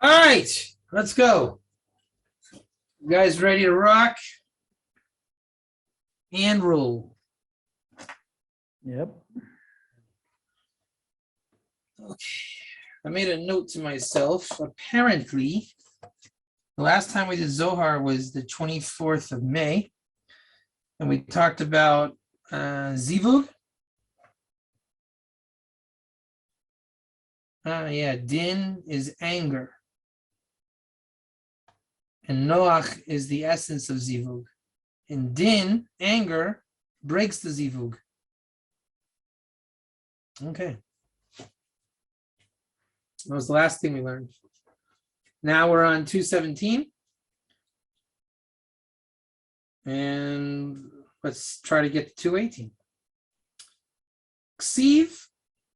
All right, let's go. You guys ready to rock and roll? Yep. Okay. I made a note to myself. Apparently, the last time we did Zohar was the 24th of May, and we talked about Zivug. Yeah, Din is anger, and Noach is the essence of Zivug. And Din, anger, breaks the Zivug. Okay. That was the last thing we learned. Now we're on 217. And let's try to get to 218. Ksiv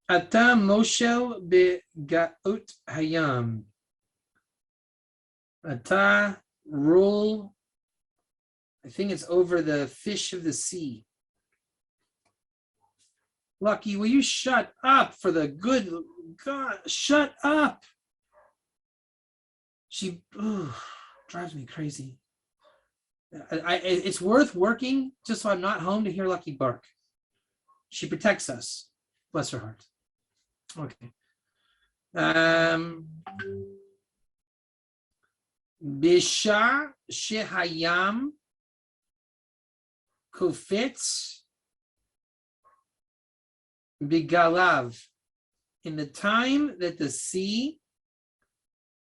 ata moshel begaut hayam. Ata rule, I think it's over the fish of the sea. Lucky, will you shut up for the good God? Shut up. She drives me crazy. It's worth working just so I'm not home to hear Lucky bark. She protects us. Bless her heart. Okay. Bisha shehayam kufitz bigalav. In the time that the sea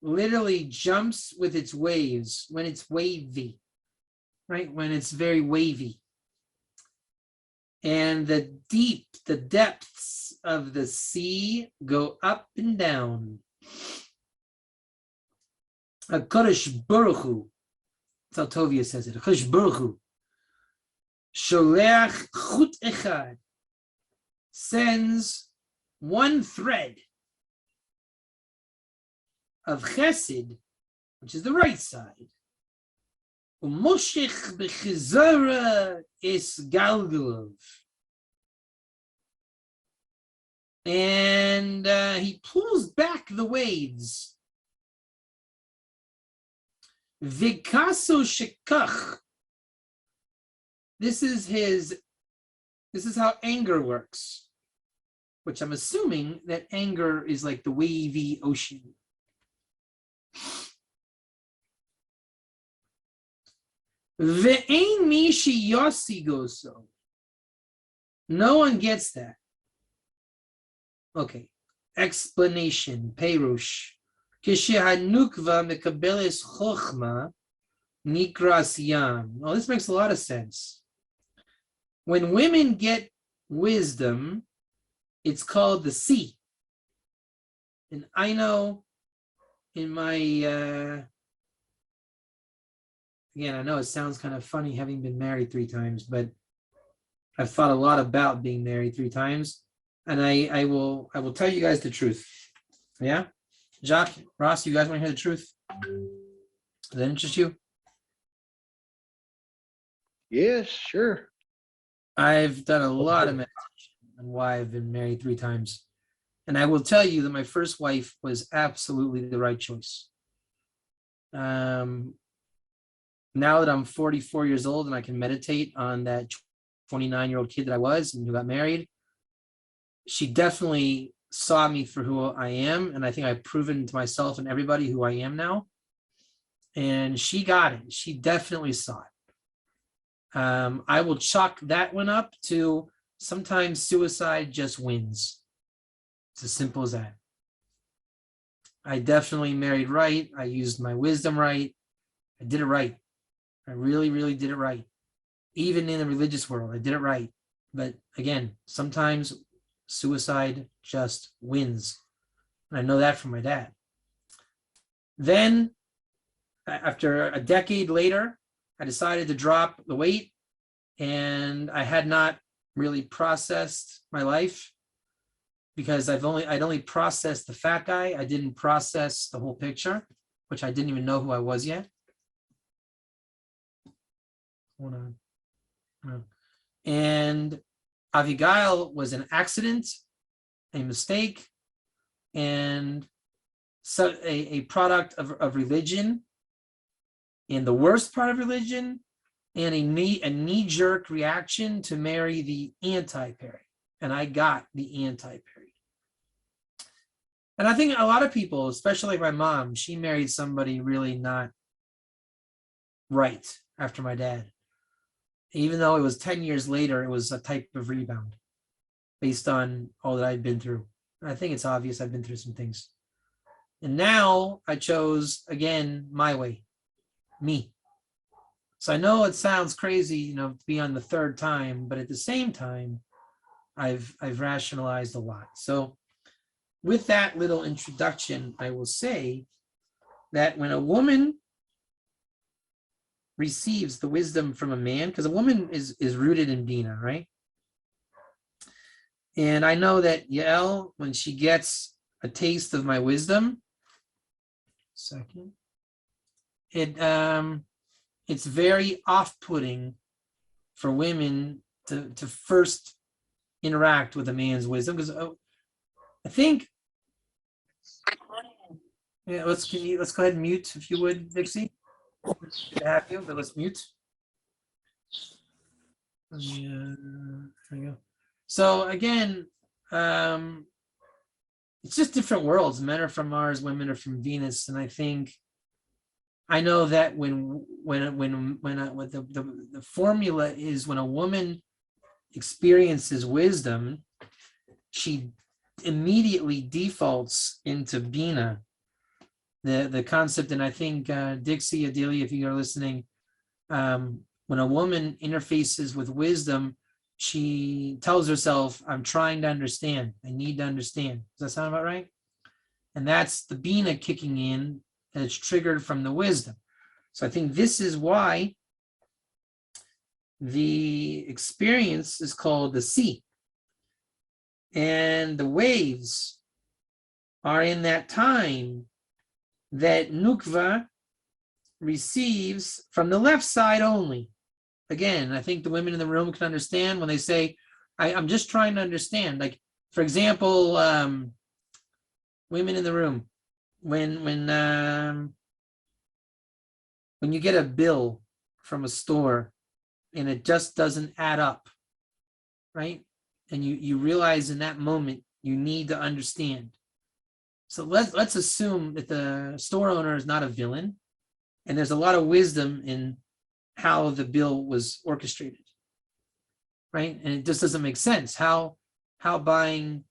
literally jumps with its waves, when it's wavy, right? When it's very wavy. And the depths of the sea go up and down. HaKadosh Baruch Hu, that's how Tovia says it, HaKadosh Baruch Hu, Sholeach Chut Echad, sends one thread of Chesed, which is the right side, Umoshech bechizara es galgalov. And he pulls back the waves. Vikaso shekach. This is how anger works, which I'm assuming that anger is like the wavy ocean. Ve'ein mishi yosigoso. No one gets that. Okay. Explanation. Perush. Kishehanukva mekabeles chochma nikras yam. Well, this makes a lot of sense. When women get wisdom, it's called the sea. And I know in my again, I know it sounds kind of funny having been married 3 times, but I've thought a lot about being married 3 times, and I will tell you guys the truth. Yeah, Jacques, Ross, you guys want to hear the truth? Does that interest you? Yes, sure. I've done a lot of meditation on why I've been married 3 times, and I will tell you that my first wife was absolutely the right choice. Now that I'm 44 years old and I can meditate on that 29-year-old kid that I was and who got married, she definitely saw me for who I am. And I think I've proven to myself and everybody who I am now. And she got it. She definitely saw it. I will chalk that one up to sometimes suicide just wins. It's as simple as that. I definitely married right. I used my wisdom right. I did it right. I really, really did it right. Even in the religious world, I did it right. But again, sometimes suicide just wins. And I know that from my dad. Then, after a decade later, I decided to drop the weight, and I had not really processed my life because I'd only processed the fat guy. I didn't process the whole picture, which I didn't even know who I was yet. Hold on. No. And Avigail was an accident, a mistake, and so a product of religion, and the worst part of religion, and a knee-jerk reaction to marry the anti-Perry. And I got the anti-Perry. And I think a lot of people, especially like my mom, she married somebody really not right after my dad. Even though it was 10 years later, it was a type of rebound based on all that I'd been through. I think it's obvious I've been through some things. And now I chose, again, my way, me. So I know it sounds crazy, to be on the third time, but at the same time, I've rationalized a lot. So with that little introduction, I will say that when a woman receives the wisdom from a man, because a woman is rooted in Binah, right? And I know that Yael, when she gets a taste of my wisdom, it's very off-putting for women to first interact with a man's wisdom, because I think, yeah, let's go ahead and mute if you would, Dixie. Good to have you, but let's mute. Yeah, there we go. So again, it's just different worlds. Men are from Mars, women are from Venus, and I know that when the formula is when a woman experiences wisdom, she immediately defaults into Binah, the concept. And I think Dixie, Adelia, if you are listening, when a woman interfaces with wisdom, she tells herself, I'm trying to understand. I need to understand. Does that sound about right? And that's the Binah kicking in, and it's triggered from the wisdom. So I think this is why the experience is called the sea. And the waves are in that time that Nukva receives from the left side only. Again, I think the women in the room can understand when they say, I'm just trying to understand. Like, for example, women in the room, when you get a bill from a store and it just doesn't add up, right? And you realize in that moment you need to understand. So let's assume that the store owner is not a villain, and there's a lot of wisdom in how the bill was orchestrated, right? And it just doesn't make sense. How buying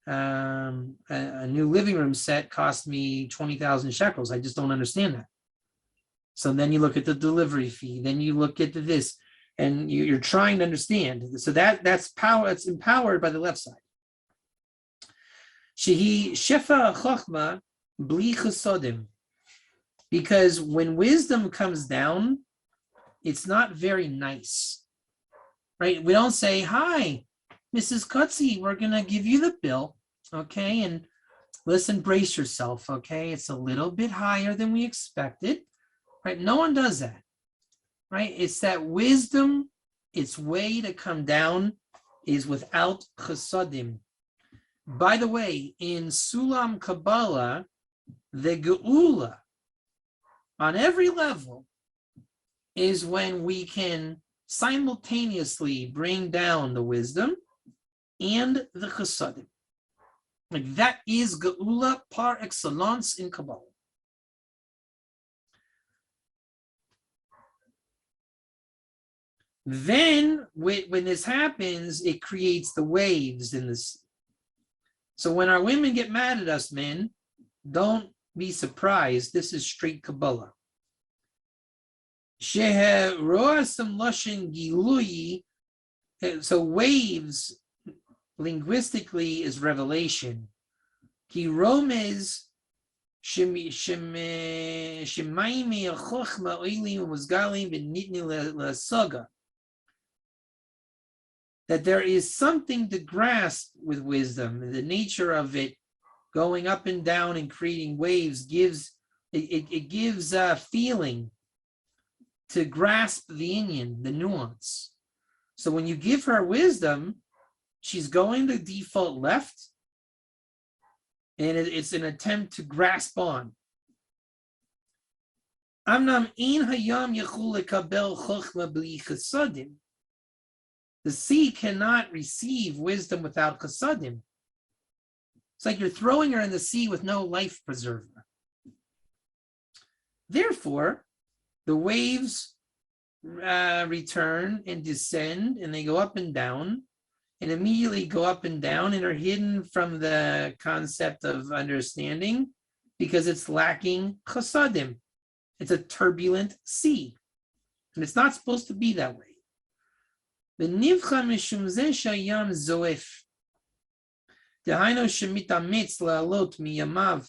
a new living room set cost me 20,000 shekels? I just don't understand that. So then you look at the delivery fee, then you look at this, and you're trying to understand. So that's power. That's empowered by the left side. Shehi shefa chochma bli chesodim. Because when wisdom comes down, it's not very nice, right? We don't say, hi, Mrs. Kutzi, we're going to give you the bill, okay? And listen, brace yourself, okay? It's a little bit higher than we expected, right? No one does that, right? It's that wisdom, its way to come down is without chesadim. By the way, in Sulam Kabbalah, the Geula, on every level, is when we can simultaneously bring down the wisdom and the chesadim. Like that is Geula par excellence in Kabbalah. Then when this happens, it creates the waves in this. So when our women get mad at us, men, don't be surprised. This is straight Kabbalah. So waves linguistically is revelation. Ki romez shemaimi chochma oilim uzgalim v'nitni l'saga. That there is something to grasp with wisdom. The nature of it, going up and down and creating waves, gives a feeling to grasp the inyan, the nuance. So when you give her wisdom, she's going to default left, And it's an attempt to grasp on. The sea cannot receive wisdom without chasadim. It's like you're throwing her in the sea with no life preserver. Therefore, the waves return and descend, and they go up and down, and immediately go up and down and are hidden from the concept of understanding because it's lacking chasadim. It's a turbulent sea, and it's not supposed to be that way. The nivcha mishum zeh shayam zoef. Dehainu shemitamitz la'alot miyamav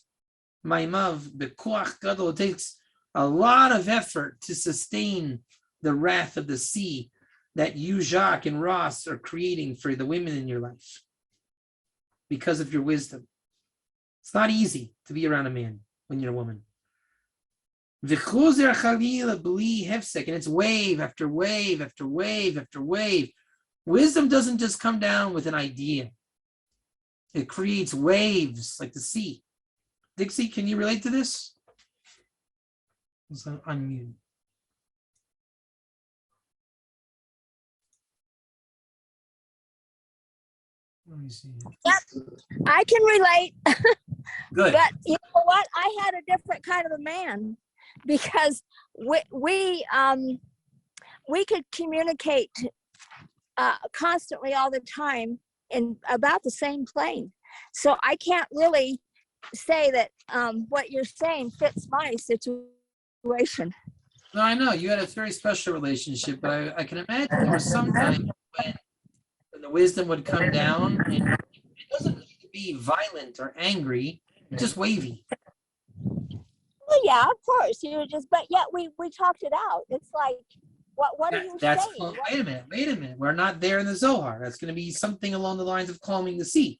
maimav bekoach gadol. It takes a lot of effort to sustain the wrath of the sea that you, Jacques, and Ross are creating for the women in your life because of your wisdom. It's not easy to be around a man when you're a woman. And it's wave after wave after wave after wave. Wisdom doesn't just come down with an idea. It creates waves like the sea. Dixie, can you relate to this? Let's unmute. Let me see. Yep, I can relate. Good. But you know what? I had a different kind of a man because we could communicate constantly all the time in about the same plane. So I can't really say that what you're saying fits my situation. No, I know you had a very special relationship, but I can imagine there was some time when the wisdom would come down, and it doesn't need to be violent or angry, just wavy. Well, yeah, of course. But yet we talked it out. It's like, what are you saying? Wait a minute. We're not there in the Zohar. That's going to be something along the lines of calming the sea.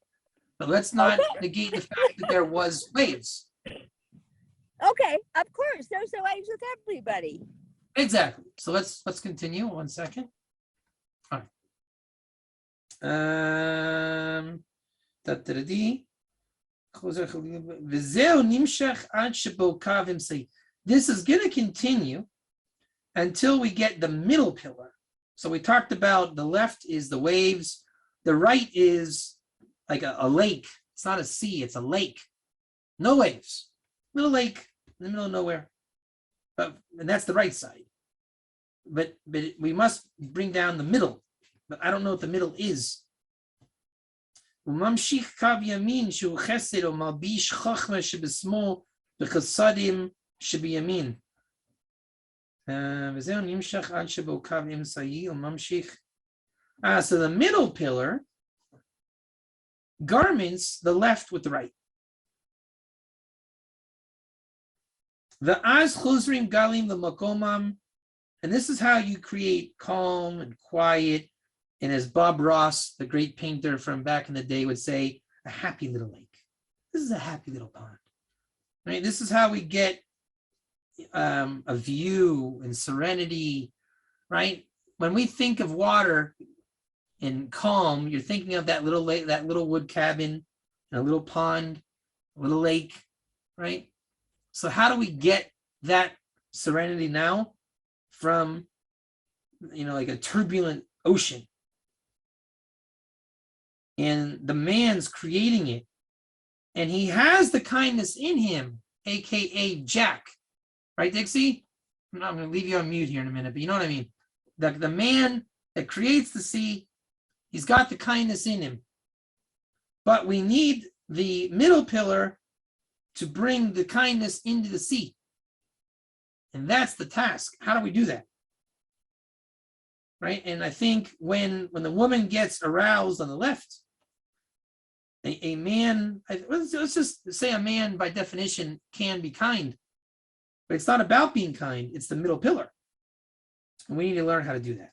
But let's not negate the fact that there was waves. Okay, of course. There's the waves with everybody. Exactly. So let's continue. 1 second. All right. This is going to continue until we get the middle pillar. So we talked about the left is the waves, the right is like a lake. It's not a sea, it's a lake. No waves. Little lake in the middle of nowhere. And that's the right side. But we must bring down the middle. But I don't know what the middle is. וממשיך קו ימין שהוא חסד או מלביש חוכמה שבשמאל בחסדים שבימין. וזהו נמשך עד שבו קו אמצעי וממשיך. So the middle pillar garments the left with the right. ואז חוזרים גלים למקומם, and this is how you create calm and quiet. And as Bob Ross, the great painter from back in the day, would say, a happy little lake. This is a happy little pond. Right? This is how we get a view and serenity, right? When we think of water and calm, you're thinking of that little lake, that little wood cabin, and a little pond, a little lake, right? So how do we get that serenity now from, like a turbulent ocean? And the man's creating it, and he has the kindness in him, aka Jack, right, Dixie? I'm going to leave you on mute here in a minute, but you know what I mean. The man that creates the sea, he's got the kindness in him, but we need the middle pillar to bring the kindness into the sea, and that's the task. How do we do that? Right? And I think when the woman gets aroused on the left, a man, let's just say a man by definition can be kind, but it's not about being kind, it's the middle pillar. And we need to learn how to do that.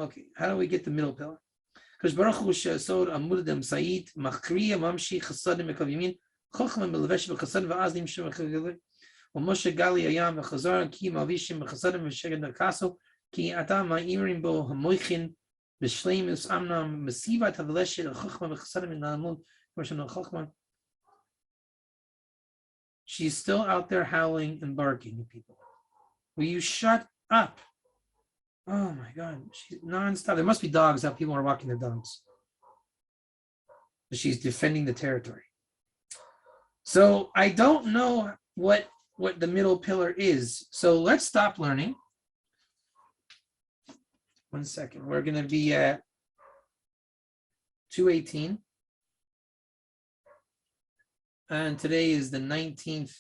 Okay, how do we get the middle pillar? Because Baruch Hu she'asod amud demsait machriya mamshi chasadim mekav yamin chochma melevesh b'chasadim va'az nimshim mechagilei ומשה גלי הים וחזר כי מלבישים בחסדים ושגד נרקסו כי אתה מאירים בו המויכין בשלימוס אמנם מסיבה את הוולשת החוכמה וחסדים ונעמוד כמו שאמרנו חוכמה. She's still out there howling and barking at people. Will you shut up? Oh my God, she's nonstop. There must be dogs out. People are walking their dogs. She's defending the territory. So I don't know what the middle pillar is. So let's stop learning. 1 second. We're going to be at 218. And today is the 19th.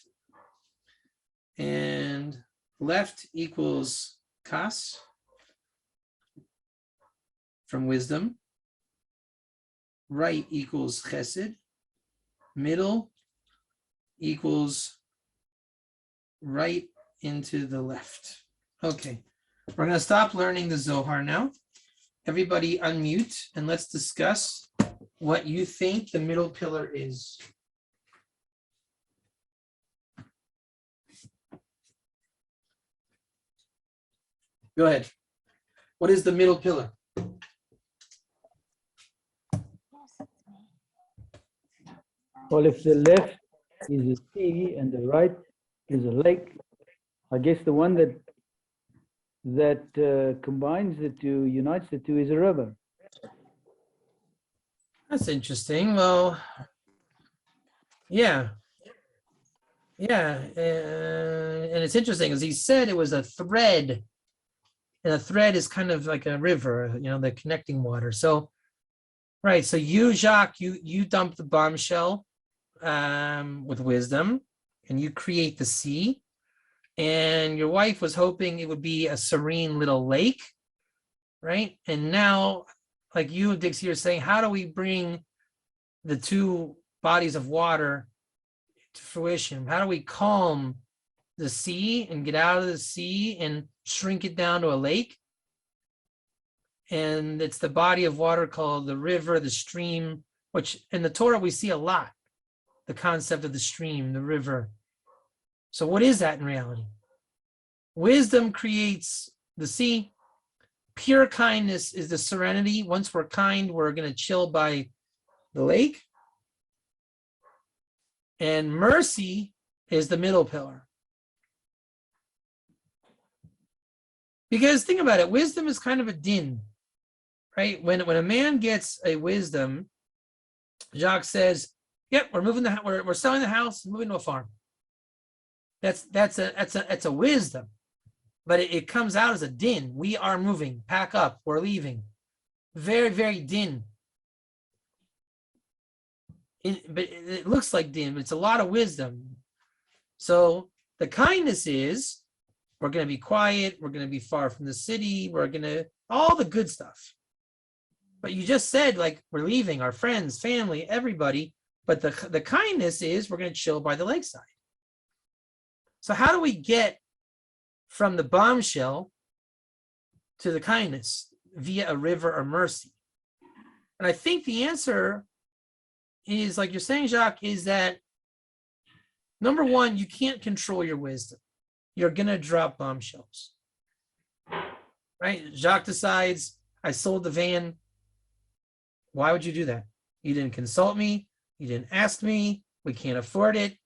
And left equals kas from wisdom. Right equals chesed. Middle equals right into the left. Okay, we're going to stop learning the Zohar now. Everybody unmute and let's discuss what you think the middle pillar is. Go ahead. What is the middle pillar? Well, if the left is a sea and the right is a lake, I guess the one that combines the two, unites the two, is a river. That's interesting. Well, yeah. And it's interesting because he said it was a thread. And a thread is kind of like a river, the connecting water. So, right. So you, Jacques, you dump the bombshell with wisdom and you create the sea. And your wife was hoping it would be a serene little lake, right? And now, like you, Dixie, you're saying, how do we bring the two bodies of water to fruition? How do we calm the sea and get out of the sea and shrink it down to a lake? And it's the body of water called the river, the stream, which in the Torah we see a lot, the concept of the stream, the river. So what is that in reality? Wisdom creates the sea. Pure kindness is the serenity. Once we're kind, we're going to chill by the lake. And mercy is the middle pillar. Because think about it, wisdom is kind of a din, right? When a man gets a wisdom, Jacques says, "Yep, we're selling the house, moving to a farm." That's a wisdom, but it comes out as a din. We are moving. Pack up. We're leaving. Very, very din. But it looks like din, but it's a lot of wisdom. So the kindness is, we're going to be quiet. We're going to be far from the city. We're going to, all the good stuff. But you just said, like, we're leaving our friends, family, everybody. But the kindness is we're going to chill by the lakeside. So how do we get from the bombshell to the kindness via a river or mercy? And I think the answer is, like you're saying, Jacques, is that number one, you can't control your wisdom. You're going to drop bombshells, right? Jacques decides, I sold the van. Why would you do that? You didn't consult me. You didn't ask me. We can't afford it.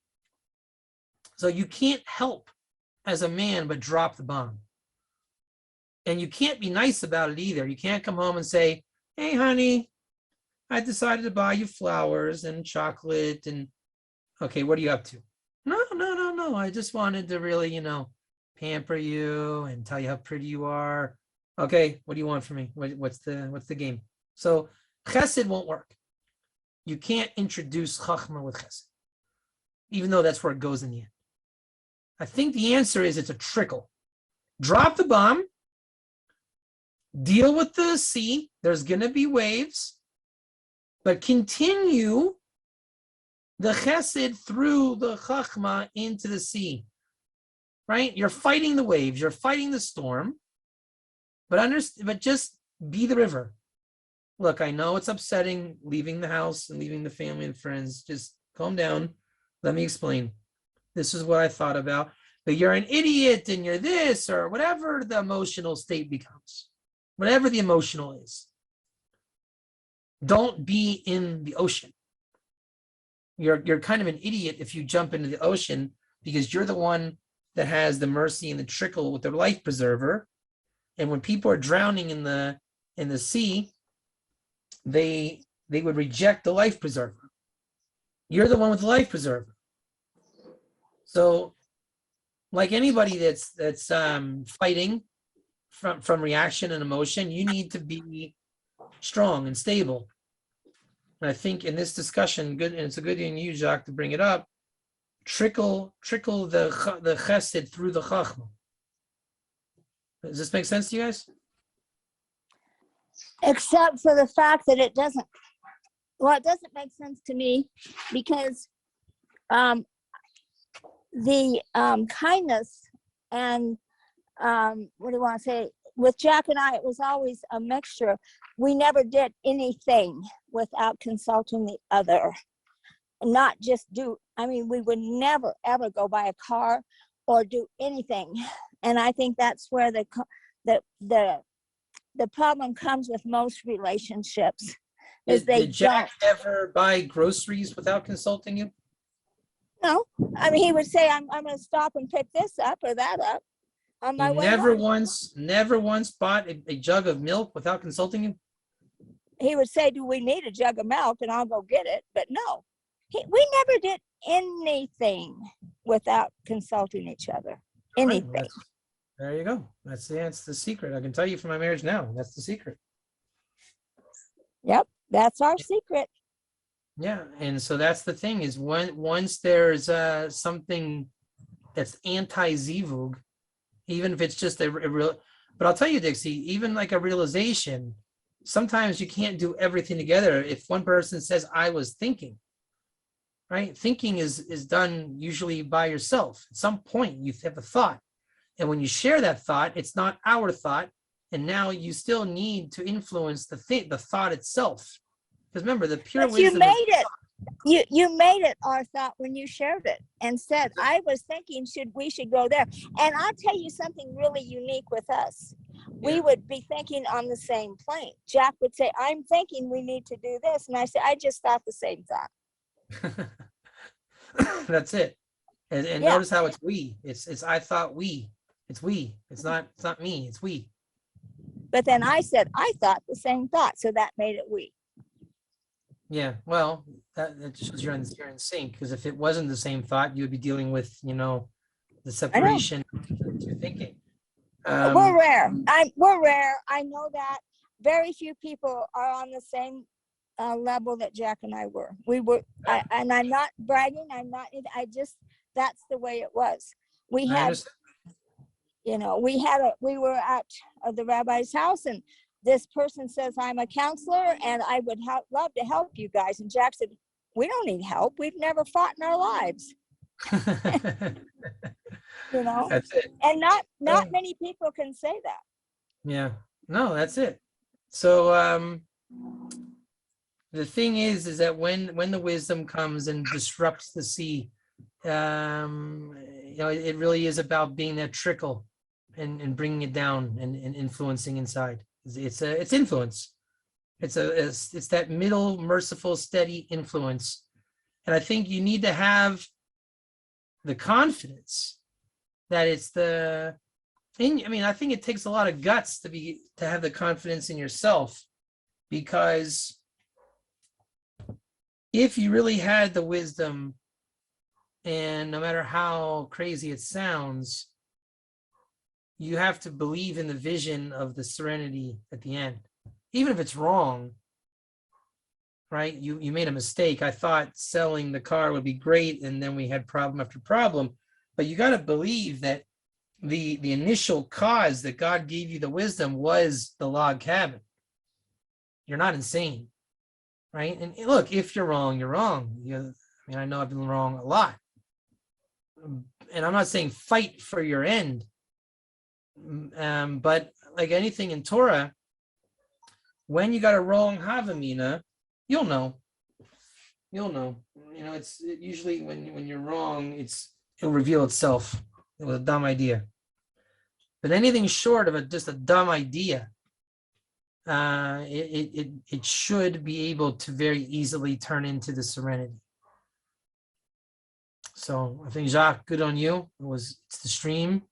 So you can't help as a man but drop the bomb. And you can't be nice about it either. You can't come home and say, hey, honey, I decided to buy you flowers and chocolate. And okay, what are you up to? No. I just wanted to really, pamper you and tell you how pretty you are. Okay, what do you want from me? What's the game? So chesed won't work. You can't introduce chachma with chesed, even though that's where it goes in the end. I think the answer is it's a trickle. Drop the bomb, deal with the sea. There's going to be waves, but continue the chesed through the chachma into the sea, right? You're fighting the waves. You're fighting the storm, but just be the river. Look, I know it's upsetting leaving the house and leaving the family and friends. Just calm down. Let me explain. This is what I thought about. But you're an idiot and you're this, or whatever the emotional state becomes, whatever the emotional is. Don't be in the ocean. You're kind of an idiot if you jump into the ocean, because you're the one that has the mercy and the trickle with the life preserver. And when people are drowning in the sea, they would reject the life preserver. You're the one with the life preserver. So, like anybody that's fighting from reaction and emotion, you need to be strong and stable. And I think in this discussion, good, and it's a good thing you, Jacques, to bring it up. Trickle the chesed through the chachma. Does this make sense to you guys? Except for the fact that it doesn't. Well, it doesn't make sense to me because the kindness and what do you want to say? With Jack and I, it was always a mixture. We never did anything without consulting the other. Not just do, I mean, we would never, ever go buy a car or do anything. And I think that's where the problem comes with most relationships. Is Did Jack ever buy groceries without consulting you? No, I mean, he would say, I'm going to stop and pick this up or that up on my way Never home. never once bought a jug of milk without consulting you? He would say, do we need a jug of milk? And I'll go get it. But no, we never did anything without consulting each other. Anything. Right, there you go. That's the secret. I can tell you from my marriage now. That's the secret. Yep, that's our secret. Yeah, and so that's the thing is once there's something that's anti-zivug, even if it's just a real, but I'll tell you, Dixie, even like a realization, sometimes you can't do everything together. If one person says, I was thinking, right? Thinking is done usually by yourself. At some point you have a thought. And when you share that thought, it's not our thought. And now you still need to influence the thought itself. Because remember, the pure But wisdom. you made it. You made it our thought when you shared it and said, I was thinking we should go there. And I'll tell you something really unique with us. We would be thinking on the same plane. Jack would say, I'm thinking we need to do this. And I said, I just thought the same thought. That's it. And notice how it's we. It's I thought we. It's we. It's not me. It's we. But then I said, I thought the same thought. So that made it we. Yeah, well, that shows you're in sync, because if it wasn't the same thought, you would be dealing with, the separation of your thinking. We're rare. We're rare. I know that. Very few people are on the same level that Jack and I were. We were, and I'm not bragging. That's the way it was. We had, we were at the rabbi's house, and this person says, I'm a counselor and I would love to help you guys. And Jack said, we don't need help. We've never fought in our lives. That's it. And not many people can say that. Yeah, no, that's it. So the thing is that when the wisdom comes and disrupts the sea, it really is about being that trickle and bringing it down and influencing inside. It's influence. It's that middle, merciful, steady influence. And I think you need to have the confidence that it's I think it takes a lot of guts to have the confidence in yourself, because if you really had the wisdom, and no matter how crazy it sounds, you have to believe in the vision of the serenity at the end, even if it's wrong, right? You made a mistake. I thought selling the car would be great, and then we had problem after problem. But you got to believe that the initial cause that God gave you the wisdom was the log cabin. You're not insane, right? And look, if you're wrong, you're wrong. I know I've been wrong a lot. And I'm not saying fight for your end. But like anything in Torah, when you got a wrong havamina, you'll know. It's usually when you're wrong, it's it'll reveal itself. It was a dumb idea. But anything short of just a dumb idea, it should be able to very easily turn into the serenity. So I think Jacques, good on you. It's the stream,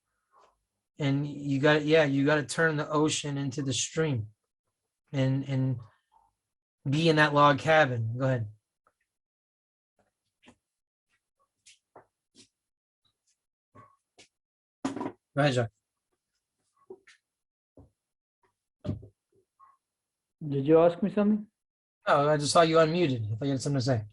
and you got you got to turn the ocean into the stream, and be in that log cabin. Go ahead. Go ahead, Jacques. Did you ask me something? Oh, I just saw you unmuted. I thought you had something to say.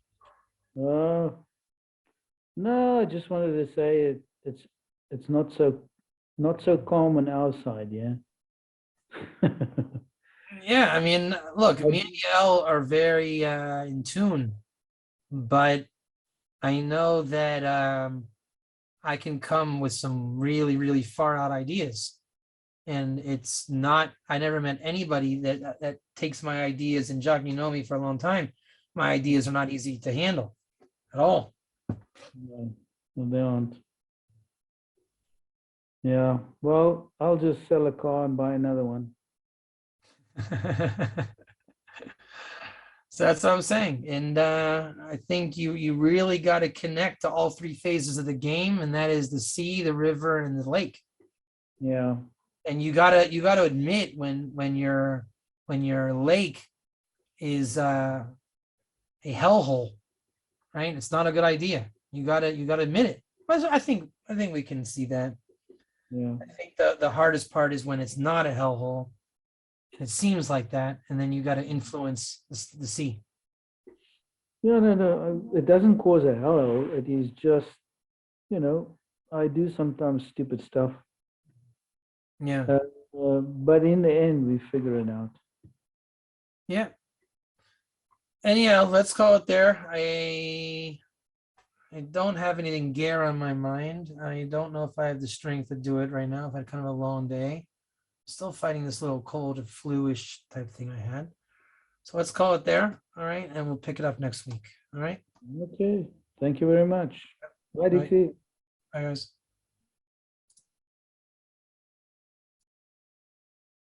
No, I just wanted to say it's not so calm on our side, yeah. Yeah, I mean, look, me and Yael are very in tune, but I know that I can come with some really, really far out ideas. And it's not, I never met anybody that takes my ideas, and Jacques, you know me for a long time. My ideas are not easy to handle at all. No, they aren't. Yeah, well, I'll just sell a car and buy another one. So that's what I'm saying. And I think you really got to connect to all three phases of the game, and that is the sea, the river, and the lake. Yeah. And you gotta admit when your lake is a hellhole, right? It's not a good idea. You gotta admit it. But I think we can see that. Yeah. I think the hardest part is when it's not a hellhole. It seems like that, and then you got to influence the sea. Yeah, no, it doesn't cause a hell. It is just, I do sometimes stupid stuff. Yeah. But in the end, we figure it out. Yeah. Anyhow, let's call it there. I don't have anything gear on my mind. I don't know if I have the strength to do it right now. I've had kind of a long day. Still fighting this little cold and flu-ish type thing I had. So let's call it there. All right. And we'll pick it up next week. All right. Okay. Thank you very much. Bye, Right. DC. Bye, guys.